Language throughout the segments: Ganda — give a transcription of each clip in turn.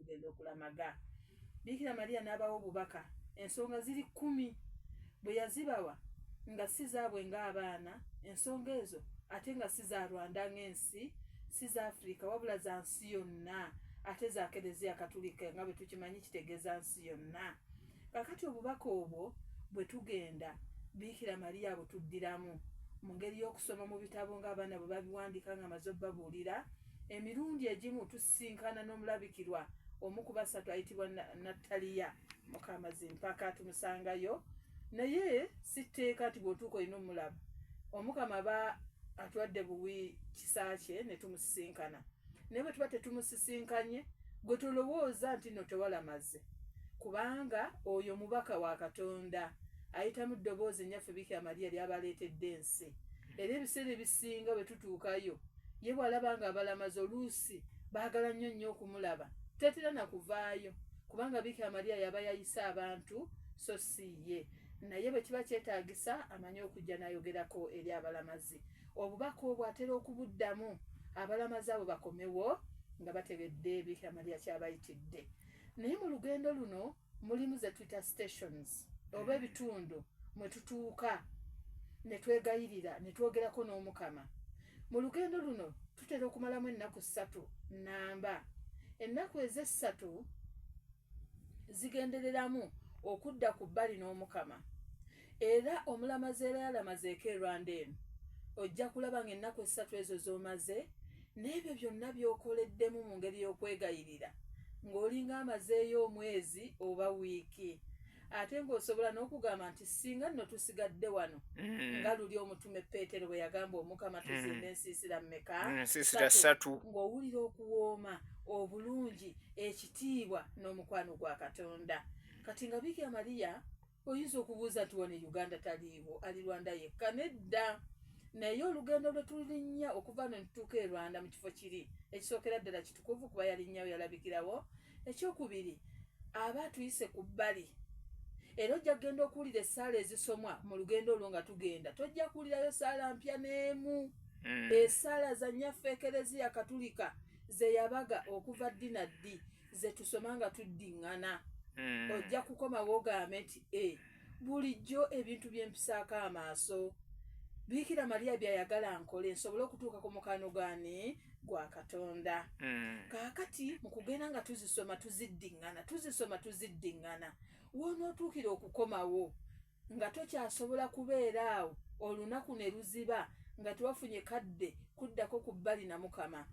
tugenda okulamaga. Bikira Maria n'abawa obubaka ensonga ziri 10 bwe yazibawa nga si zaabwe ng'abaana. Ensonga ezo ate nga si za Rwanda ng'ensi, si za Afrika wabula za nsi yonna, ate za Kereziya Katulika nga bwe tukimanyi kitegeeza nsi yonna. Kakati obubaka obwo bwe tugenda Bikira Maria abo tuddiramu mu ngeri y'okusoma mu bitabo ng'abaana bwe babiwandika nga amaze obbabuulira. Emirundi egimu tusisinkana n'omulabikirwa omu ku basatu ayitibwa Nataliya Mukamazimpaka tumusangayo, naye si tteeka nti bw'otuuka olina omulaba. Omukama aba atwadde buwi kisa kye ne tumusisinkana, naye bwe tuba tetumusisinkanye gwe tulowooza nti no tewalamaze, kubanga oyo mubaka wa Katonda ayita mu ddoboozi nnyaffe Bikira Maria ly'abaleetedde ensi. Era ebiseera ebisinga bwe tutuukayo ye bw'alaba nga abalamazi oluusi baagala nnyo okumulaba, tetera na kuvaayo kubanga Bikira Maria yaba yayise abantu so si ye. Naye bwe kiba kyetaagisa amanyi okujja n'ayogerako eri abalamazi. Obubaka obwo atera okubuddamu abalamazi abo bakomewo nga bategedde Bikira Maria kyabayitidde. Naye mu lugendo luno mulimu ze tuyita stations oba ebitundu mwe tutuuka ne twegayirira ne twogerako n'Omukama. Mu lugendo luno tutera okumalamu ennaku 3 nnamba. Ennaku ezo 3 zigendereramu okudda ku bbali n'Omukama. Era omulamazi era yalamazeeko e Rwanda eno ojja kulaba ng'ennaku 3 ezo z'omaze n'ebyo byonna by'okoleddemu mu ngeri y'okwegayirira ng'olinga amazeeyo omwezi oba wiiki. Ate ng'osobola n'okugamba nti singa nno tusigadde wano nga luli omutume Peetero bwe yagamba Omukama tuzimbe ensiisira mmeka? Ensiisira 3. Ng'owulira okuwooma, obulungi, ekitiibwa n'omukwano gwa Katonda. Kati nga Bikira Maria oyinza okubuuza nti wano Uganda taliiwo, ali Rwanda yekka? Nedda. Naye olugendo lwe tulinnya okuva no nituuka e Rwanda mu kifo kiri ekisookera ddala kitukuvu kuba yalinnyawo yalabikirawo. Ekyokubiri aba atuyise ku bbali. Era ojja kugenda okuwulira essaala ezisomwa mu lugendo olwo nga tugenda. Tojja kuwulirayo ssaala mpya n'emu. Essaala za nnyaffe Ekereziya Katulika ze yabaga okuva ddi na ddi ze tusoma nga tuddiŋŋana. Ojja kukomawo ogambe nti bulijjo ebintu bye mpisaako amaaso. Bikira Maria by'ayagala nkole nsobole okutuuka ku mukano gani gwa Katonda. Kaakati mu kugenda nga tuzisoma tuziddiŋŋana wonootuukira okukomawo nga tokyasobola kubeera awo olunaku ne luziba nga tewafunye kadde kuddako ku bbali na Mukama,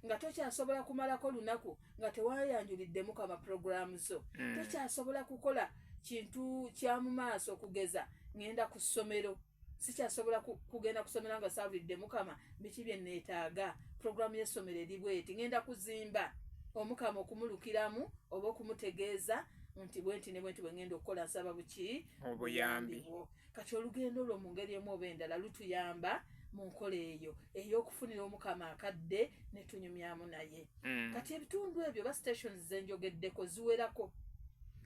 nga tokyasobola kumalako lunaku nga tewayanjulidde Mukama puroguraamu zo. Tokyasobola kukola kintu kya mu maaso okugeza ngenda ku ssomero, sikyasobola kugenda ku ssomero nga saabulidde Mukama biki bye neetaaga, puroguraamu y'essomero eri bweti, ngenda kuzimba Omukama okumulukiramu oba okumutegeeza nti bwenti ne bwenti bwe ngenda okukola nsaba buki? Obuyambi. Kati olugendo olwo mu ngeri emu oba endala lutuyamba mu nkola eyo ey'okufunira Omukama akadde ne tunyumyamu naye. Kati ebitundu ebyo ba stations zenjogeddeko ziwerako.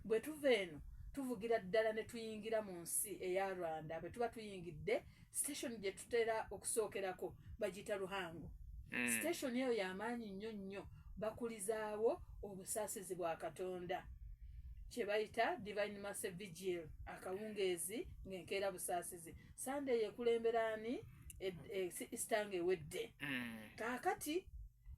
Bwe tuva eno tuvugira ddala ne tuyingira mu nsi eya Rwanda. Bwe tuba tuyingidde station gye tutera okusookerako bagiyita Ruhango. Station eyo y'amaanyi nnyo, bakulizaawo obusaasizi bwa Katonda kye bayita Divine Mercy Vigil, akawungeezi ng'enkeera busaasizi. Sunday yekulemberaani Easter ewedde. Kaakati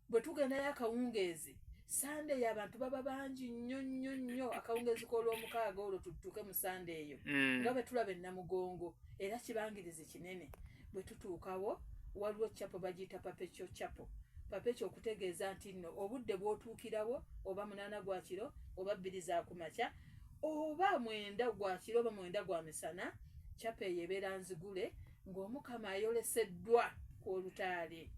bwe tugendayo akawungeezi Sunday abantu baba bangi nnyo akawungeezi k'olwomukaaga olwo tutuuke mu Sunday eyo nga bwe tulaba Namugongo. Era kibangirizi kinene. Bwe tutuukawo waliwo chapel bagiyita Perpetual Chapel. Perpetual okutegeeza nti nno obudde bw'otuukirawo oba 8 gwa kiro oba 2 za kumakya oba 9 gwa kiro oba 9 gwa misana, chapel eyo ebeera nzigule ng'Omukama ayoleseddwa ku olutaali.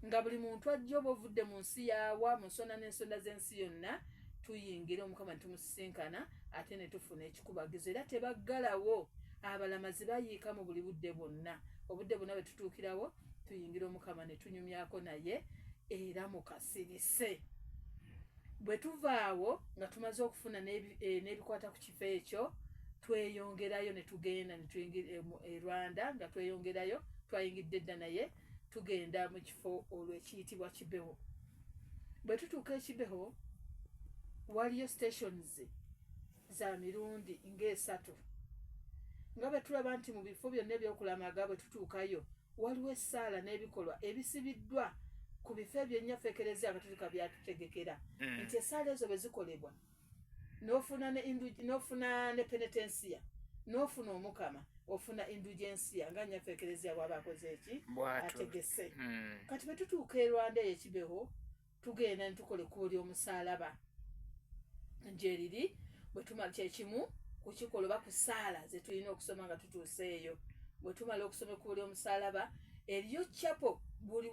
Nga buli muntu ajja oba ovudde mu nsi yaawa mu nsonda n'ensonda z'ensi yonna tuyingira Omukama ne tumusisinkana ate ne tufuna ekikubagizo. Era tebaggalawo, abalamazi bayiika mu buli budde bwonna. Obudde bwonna bwe tutuukirawo tuyingira Omukama ne tunyumyako naye era mukasirise. Bwe tuvaawo nga tumaze okufuna n'ebikwata ku kifo ekyo tweyongerayo ne tugenda ne tuyingira e Rwanda. Nga tweyongerayo twayingidde dda naye tugenda mu kifo olwo ekiyitibwa Kibeho. Bwe tutuuka e Kibeho waliyo stations za mirundi ng'esatu nga bwe tulaba nti mu bifo byonna ebyokulamaga bwe tutuukayo waliwo essaala n'ebikolwa ebisibiddwa ku bifo ebyo nnyaffe ekereziya akatolika byatutegekera nti essaala ezo bwe zikolebwa n'ofuna ne penetensiya n'ofuna omukama ofuna indugensiya nga nnyaffe ekereziya bw'aba akoze eki ategese kati bwe tutuuka e Rwanda eyo ekibeho tugenda ne tukola ekkubo ly'omusaalaba gyeriri bwe tumala kyekimu kukikola oba ku ssaala ze tulina okusoma nga tutuuseeyo bwe tumala okusoma ekkubo ly'omusaalaba eriyo chapo buli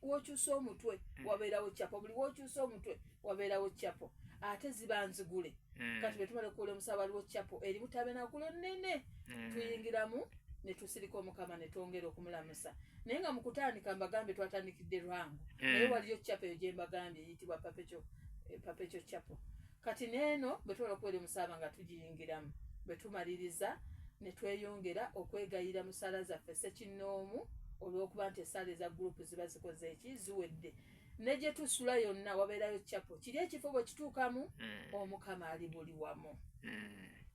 w'okyusa omutwe wabeerawo chapo buli w'okyusa omutwe wabeerawo chapo ate ziba nzigule kati bwe tumala ekkubo ly'omusaalaba waliwo chapo erimu tabernakulo nnene tuyingiramu ne tusirika omukama ne twongera okumulamusa naye nga mu kutandika mbagambe twatandikidde Lwango naye waliyo chapo eyo gye mbagambye eyitibwa Papecho chapo kati neeno bwe tumala okuwera omusaalaba nga tugiyingiramu bwe tumaliriza ne tweyongera okwegayira mu ssaala zaffe ssekinnoomu olw'okuba nti essaala eza gurupu ziba zikoze eki ziwedde ne gye tusula yonna wabeerayo chapo kiri ekifo bwe kituukamu omukama ali buli wamu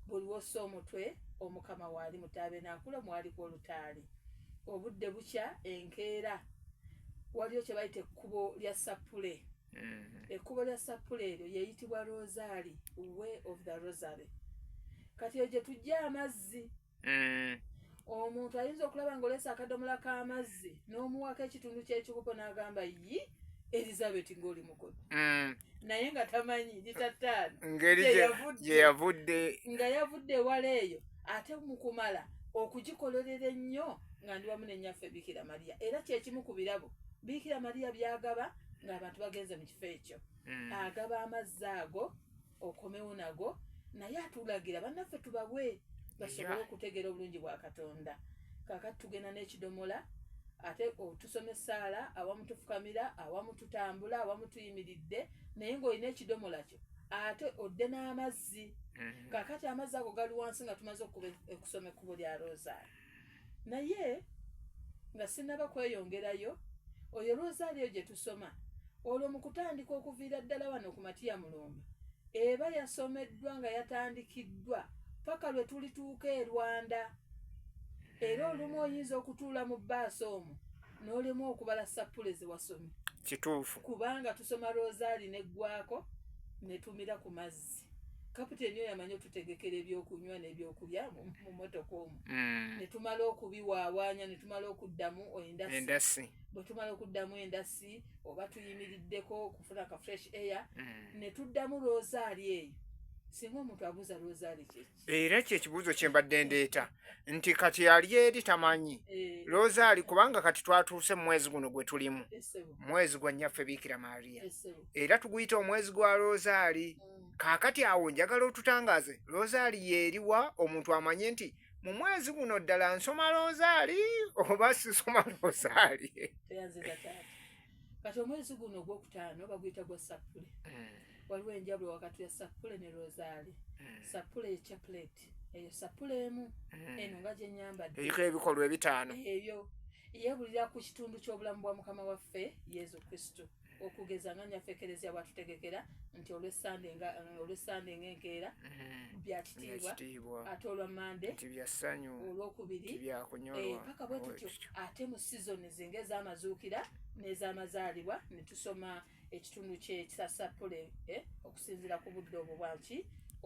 buli wossa omutwe omukama waali mu tabernakulo mwaliko olutaali obudde bukya enkeera waliyo kye bayita ekkubo lya sappule ekkubo lya sappule eryo yeyitibwa Rosaali way of the Rosary kati eyo gye tujja amazzi omuntu ayinza okulaba ng'oleesa akadomola k'amazzi n'omuwako ekitundu ky'ekikopo n'agamba yi Elizabeth ng'oli mukozi naye nga tamanyi litataano gye yavudde nga yavudde ewala eyo ate mu kumala okugikolerera ennyo nga ndi wamu ne nnyaffe Bikira Mariya era kyekimu ku birabo Bikira Mariya byagaba ng'abantu bagenze mu kifo ekyo agaba amazzi ago okomewo nago naye atulagira bannaffe tubabwe basobole okutegeera obulungi bwa Katonda kaakati tugenda n'ekidomola ate tusoma essaala awamu tufukamira awamu tutambula awamu tuyimiridde naye ng'olina ekidomola kyo ate odde n'amazzi kaakati amazzi ago gali wansi nga tumaze okusoma ekkubo lya Rosaali naye nga sinnaba kweyongerayo oyo Rosaali eyo gye tusoma olwo mu kutandika okuviira ddala wano ku Matiya Mulumba eba yasomeddwa nga yatandikiddwa paka lwe tulituuka e Rwanda era olumu oyinza okutuula mu bbaasi omwo n'olemu okubala sappule ze wasomye kituufu kubanga tusoma Rosaali neggwako ne tumira ku mazzi kapiteeni oyo amanyi otutegekera ebyokunywa n'ebyokulya mu mmotoka omwo ne tumala okubiwaawaanya ne tumala okuddamu endasi bwe tumala okuddamu endasi oba tuyimiriddeko okufuna ka fresh air ne tuddamu Rosaali eyo singa omuntu abuuza Rosaali kyeki era kyekibuuzo kye mbadde ndeeta nti kati yali eri tamanyi Rosaali kubanga kati twatuuse mu mwezi guno gwe tulimu mwezi gwa nnyaffe Bikira Mariya era tuguyita omwezi gwa Rosaali kaakati awo njagala otutangaaze Rosaali yeeriwa omuntu amanye nti mu mwezi guno ddala nsoma Rosaali oba sisoma Rosaali kati omwezi guno ogwokutaano baguyita gwa sappule waliwo enjawulo wakati ya sappule ne Rosaali sappule ye chaplet eyo sappule emu eno nga gye nyambadde eriko ebikolwa ebitaano ebyo yeebulira ku kitundu ky'obulamu bwa Mukama waffe Yezu Kristo okugeza nga nnyaffe ekereziya bw'atutegekera nti olw'essande ng'enkeera byakitiibwa ate olwa Mande olwokubiri paka bwe tutyo ate mu sizoni ze ng'ez'amazuukira n'ez'amazaalibwa ne tusoma ekitundu kya sappule okusinziira ku budde obwo bwanki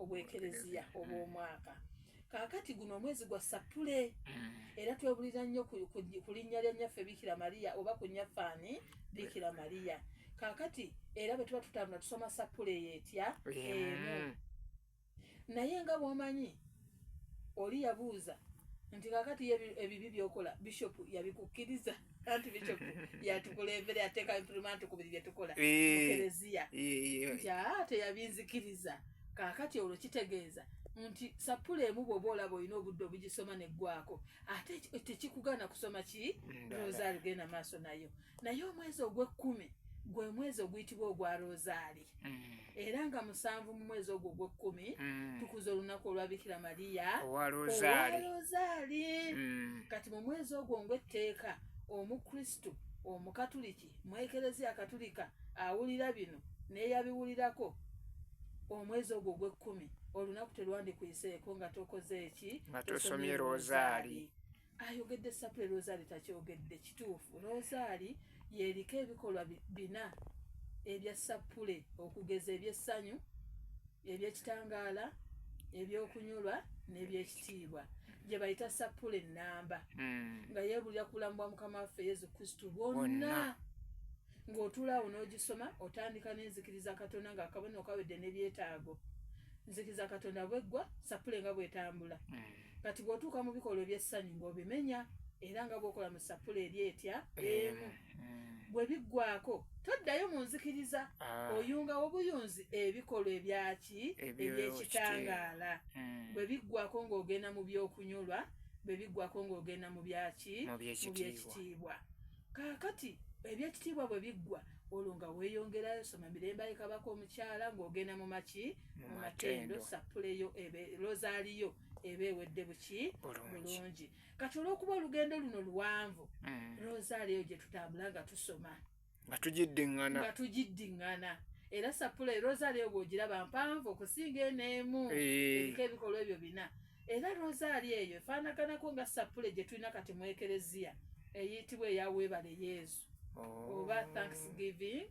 obw'ekereziya obw'omwaka kaakati guno omwezi gwa sappule era twebulira nnyo ku linnya lya nnyaffe Bikira Mariya oba ku nnyaffaani Bikira Mariya kaakati era bwe tuba tutambula tusoma sappule yeetya emu naye nga bw'omanyi oli yabuuza nti kaakati ebibi byokola bishopu yabikukkiriza anti bishopu yatukulembera yateeka imprimant ku biri bye tukola mukereziya nti teyabinzikiriza kaakati olwo kitegeeza nti sappule emu bw'oba olaba olina obudde obugisoma neggwako ate tekikugana kusoma ki Rosaali genda maaso naye omwezi ogw'ekkumi gwe mwezi oguyitibwa ogwa Rosaali era nga 7 mu mwezi ogwo ogw'ekkumi tukuza olunaku olwa Bikira Mariya owa Rosaali kati mu mwezi ogwo ng'etteeka omukristu omukatuliki mu ekereziya katulika awulira bino n'eyabiwulirako omwezi ogwo ogw'ekkumi olunaku terwandikwiseeko nga tokoze eki nga tosomye rozaali. Ayogedde sapule rozaali takyogedde kituufu. Rozaali yeriko ebikolwa bina ebya sapule okugeza ebyessanyu, ebyekitangaala, ebyokunyolwa n'ebyekitiibwa gye bayita sapule ennamba nga yeebulira ku bulamu bwa Mukama waffe Yesu Kristo bwonna. Ng'otuulaawo n'ogisoma otandika n'enzikiriza Katonda ng'akabonero kawedde n'ebyetaago. Nzikiriza Katonda bweggwa sapule nga bwetambula. Kati bw'otuuka mu bikolwa ebyessanyu ng'obimenya era nga bw'okola mu sapule eri etya emu. Bwe biggwako toddayo mu nzikiriza oyungawo buyunzi ebikolwa ebyaki ebyekitangaala. Bwe biggwako ng'ogenda mu byokunyolwa, bwe biggwako ng'ogenda mu byaki mu byekitiibwa. Kaakati ebyekitiibwa bwe biggwa olwo nga weeyongerayo soma Mirembe Ali Kabaka Omukyala ng'ogenda mu maki mu matendo sapuleyo rozaaliyo eba ewedde buki bulungi. Kati olw'okuba olugendo luno luwanvu rozaaliyo gye tutambula nga tusoma nga tugiddiŋŋana era sapule rozaaliyo bw'ogiraba mpanvu okusinga eneemu eriko ebikolwa ebyo bina. Era rozaali eyo efaanaganako nga sapule gye tulina kati mu ekereziya eyitibwa eya weebale Yesu oba Thanksgiving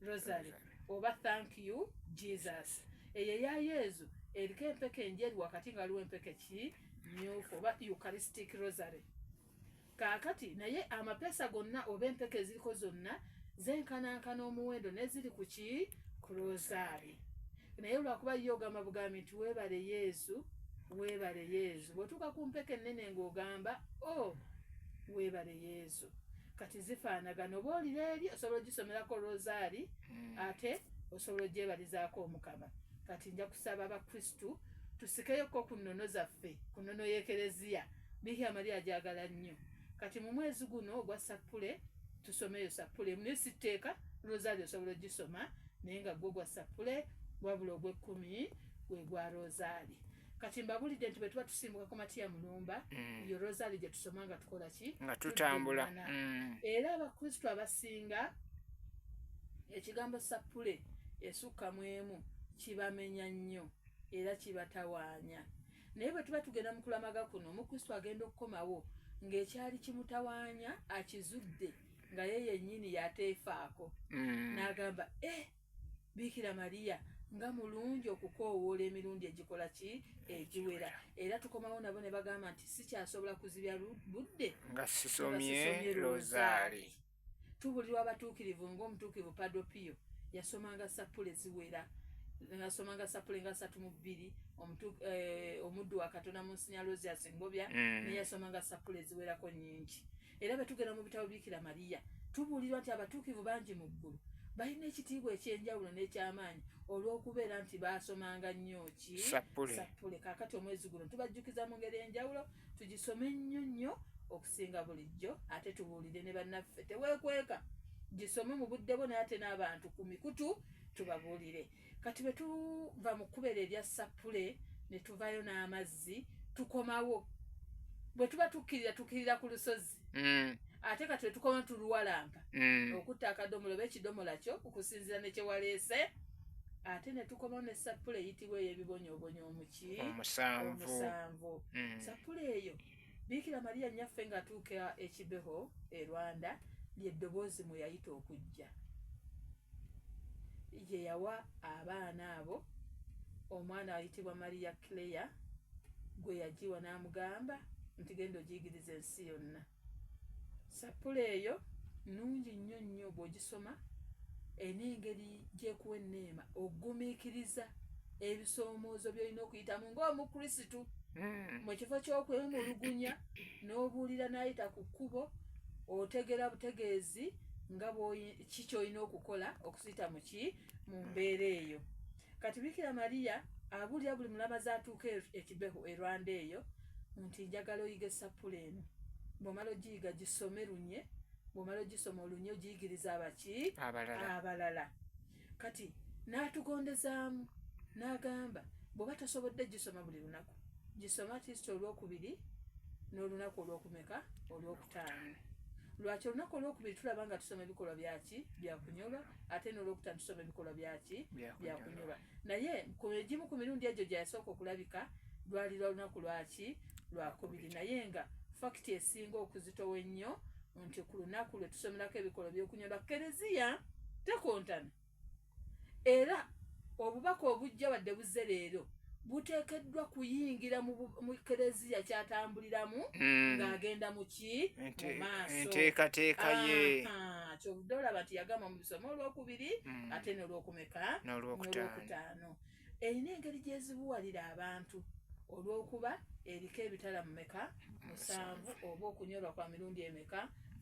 Rosary oba Thank You Jesus. Eyo eya Yesu eriko empeke enjeru wakati nga waliwo empeke ki myufu oba Eucharistic Rosary. Kaakati naye amapeesa gonna oba empeke eziriko zonna zenkanankana omuwendo neziri ku ki ku rozaali. Naye lwakuba yo ogamba bugambi nti weebale Yesu weebale Yesu, bw'otuuka ku mpeke ennene ng'ogamba weebale Yesu. Kati zifaanagana oba olira eri osobola ogisomerako rozaali ate osobola ogyebalizaako Omukama. Kati nja kusaba Abakristu tusikeyoko ku nnono zaffe, ku nnono y'ekereziya Bikira Maria gyagala nnyo. Kati mu mwezi guno ogwa sapule tusomeyo sapule naye si tteeka rozaali osobola ogisoma naye nga gwo gwa sapule wabula ogw'ekkumi gwe gwa rozaali. Kati mbabulidde nti bwe tuba tusimbuka ku Matiya Mulumba yo rozaali gye tusoma nga tukola ki nga tutambula. Era Abakristu abasinga ekigambo sapule esukka mu emu kibamenya nnyo era kibatawaanya. Naye bwe tuba tugenda mu kulamaga kuno Omukristu agenda okukomawo ng'ekyali kimutawaanya akizudde nga ye yennyini yateefaako n'agamba Bikira Maria nga mulungi okukoowoola emirundi egikola ki egiwera. Era tukomawo nabo ne bagamba nti sikyasobola kuzibya budde nga sisomye rozaali. Tubulirwa abatuukirivu ng'omutuukirivu Padre Pio yasomanga sapule ziwera. Nasomanga sapule nga 32 omuddu wa Katonda Monsignor Rosias Ngobya naye yasomanga sapule ziwerako nnyingi. Era bwe tugenda mu bitabo Bikira Maria tubulirwa nti abatuukirivu bangi mu ggulu balina ekitiibwa ekyenjawulo n'ekyamaanyi olw'okubeera nti baasomanga nnyo ki sapule. Kaakati omwezi guno tubajjukiza mu ngeri enjawulo tugisome nnyo nnyo okusinga bulijjo ate tubuulire ne bannaffe. Teweekweka gisome mu budde bwo naye ate n'abantu ku mikutu tubabuulire. Kati bwe tuva mu kkubeera erya sapule ne tuvaayo n'amazzi tukomawo. Bwe tuba tukkirira ku lusozi ate kati bwe tukoma tuluwalampa okutta akadomola oba ekidomola kyo okusinziira ne kye waleese ate ne tukomawo ne sapule eyitibwa ey'ebibonyoobonyo omusanvu. Sapule eyo Bikira Maria nnyaffe ng'atuuka e Kibeho e Rwanda ly'eddoboozi mwe yayita okujja. Ye yawa abaana abo omwana ayitibwa Maria Clare gwe yagiwa n'amugamba nti genda ogiyigiriza ensi yonna. Sapule eyo nnungi nnyo nnyo bw'ogisoma n'engeri gy'ekuwa enneema ogumiikiriza ebisoomoozo by'olina okuyitamu ng'Omukrisitu mu kifo ky'okwemulugunya n'obuulira n'ayita ku kkubo otegera butegeezi nga ki ky'olina okukola okusita mu mbeera eyo. Kati Bikira Maria abuulira buli mulamazi atuuka e Kibeho e Rwanda eyo nti njagala oyiga sapule eno. Bw'omala ogiyiga gisome lunye, bw'omala ogisoma olunye ogiyigiriza abalala. Kati n'atugondezaamu n'agamba bw'oba tosobodde gisoma buli lunaku gisoma tisiti olwokubiri n'olunaku olwokumeka olwokutaano. lwaki olunaku olwokubiri tulaba nga tusoma ebikolwa byaki byakunyolwa ate n'olwokutaano tusoma ebikolwa byaki byakunyolwa naye egimu ku mirundi egyo gyeyasooka okulabika lwali lwa lunaku lwaki lwakubiri naye nga fakiti esinga okuzitowa ennyo nti ku lunaku lwe tusomerako ebikolwa by'okunyolwa kereziya tekontana era obubaka obujja wadde buzze leero buteekeddwa kuyingira mu kereziya kyatambuliramu ng'agenda mu ki mu maaso enteekateeka ye kyovudde olaba nti yagamba mu bisomo olwokubiri ate n'olwokumeka n'olwokutaano erina engeri gyezibuwalira abantu olw'okuba eriko ebitala mumeka 7 oba okunyolwa kwa mirundi emeka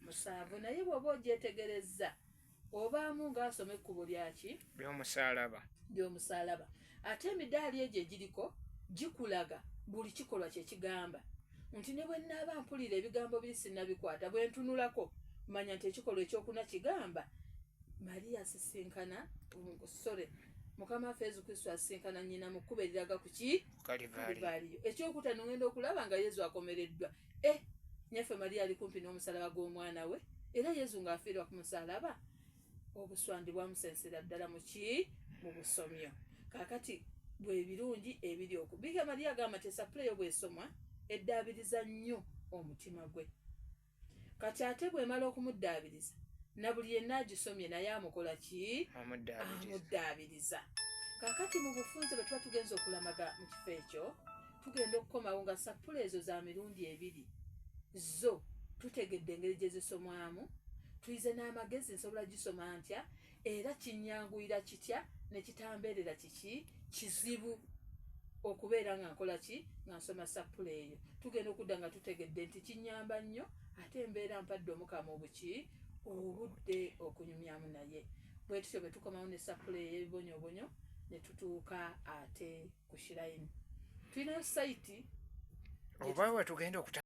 7 naye bw'oba ogyetegerezza obaamu ng'asoma ekkubo lyaki ly'omusaalaba ate emidaali egyo egiriko gikulaga buli kikolwa kyekigamba nti ne bwe nnaaba mpulira ebigambo biri sinnabikwata bwe ntunulako manya nti ekikolwa ekyokuna kigamba Mariya asisinkana Mukama waffe Yezu Kristo asisinkana nnyina mu kkubo eriraga ku ki Kalivaliyo ekyokutaano ngenda okulaba nga Yezu akomereddwa nyaffe Mariya ali kumpi n'omusalaba gw'omwana we era Yezu ng'afiirwa ku musalaba obuswandi bwamusensera ddala mu ki mu busomyo kaakati bwe birungi ebiri Bikira Mariya agamba nti esapuleyo bw'esomwa eddaabiriza nnyo omutima gwe kati ate bw'emala okumuddaabiriza na buli yenna agisomye naye amukola ki amuddaabiriza kaakati mu bufunze bwe tuba tugenza okulamaga mu kifo ekyo tugenda okukomawo nga sapule ezo za mirundi ebiri zo tutegedde engeri gye zisomwamu tuyize n'amagezi nsobola gisoma ntya era kinyanguyira kitya ne kitambeerera kiki kizibu okubeera nga nkola ki nga nsoma sapule eyo tugenda okudda nga tutegedde nti kinyamba nnyo ate embeera mpadde Omukama obuki obudde okunyumyamu naye bwe tutyo bwe tukomawo ne sapule ey'ebibonyobonyo ne tutuuka ate ku shirayini tulinayo sayiti oba we tugenda